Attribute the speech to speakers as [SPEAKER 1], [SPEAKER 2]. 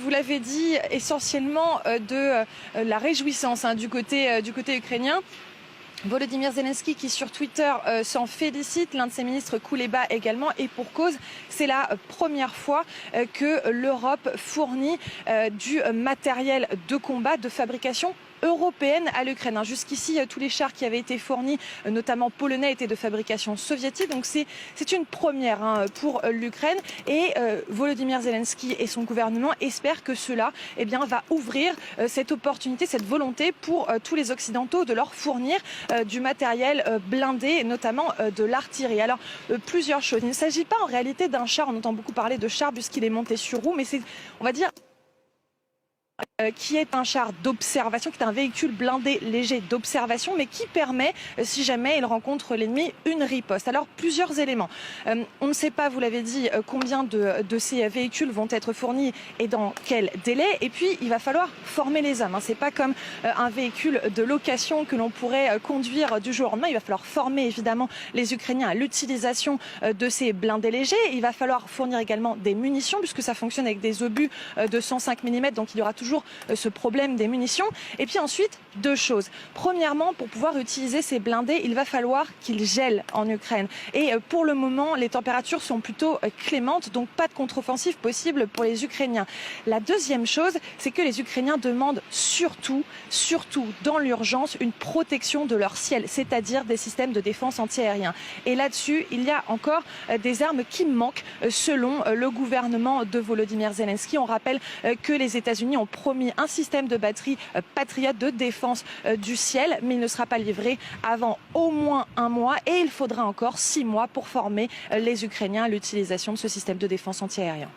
[SPEAKER 1] Vous l'avez dit, essentiellement de la réjouissance du côté ukrainien. Volodymyr Zelensky qui sur Twitter s'en félicite, l'un de ses ministres Kouleba également, et pour cause, c'est la première fois que l'Europe fournit du matériel de combat de fabrication européenne à l'Ukraine. Jusqu'ici, tous les chars qui avaient été fournis, notamment polonais, étaient de fabrication soviétique. Donc c'est une première pour l'Ukraine. Et Volodymyr Zelensky et son gouvernement espèrent que cela va ouvrir cette opportunité, cette volonté pour tous les Occidentaux de leur fournir du matériel blindé, notamment de l'artillerie. Alors, plusieurs choses. Il ne s'agit pas en réalité d'un char, on entend beaucoup parler de char puisqu'il est monté sur roue, mais c'est, on va dire, qui est un char d'observation, qui est un véhicule blindé léger d'observation, mais qui permet, si jamais il rencontre l'ennemi, une riposte. Alors, plusieurs éléments. On ne sait pas, vous l'avez dit, combien de ces véhicules vont être fournis et dans quel délai. Et puis, il va falloir former les hommes. C'est pas comme un véhicule de location que l'on pourrait conduire du jour au lendemain. Il va falloir former, évidemment, les Ukrainiens à l'utilisation de ces blindés légers. Il va falloir fournir également des munitions, puisque ça fonctionne avec des obus de 105 mm, donc il y aura toujours ce problème des munitions. Et puis ensuite, deux choses. Premièrement, pour pouvoir utiliser ces blindés, il va falloir qu'ils gèlent en Ukraine. Et pour le moment, les températures sont plutôt clémentes, donc pas de contre-offensive possible pour les Ukrainiens. La deuxième chose, c'est que les Ukrainiens demandent surtout dans l'urgence, une protection de leur ciel, c'est-à-dire des systèmes de défense antiaérien. Et là-dessus, il y a encore des armes qui manquent selon le gouvernement de Volodymyr Zelensky. On rappelle que les États-Unis ont promis un système de batterie Patriot de défense du ciel, mais il ne sera pas livré avant au moins un mois et il faudra encore 6 mois pour former les Ukrainiens à l'utilisation de ce système de défense antiaérien.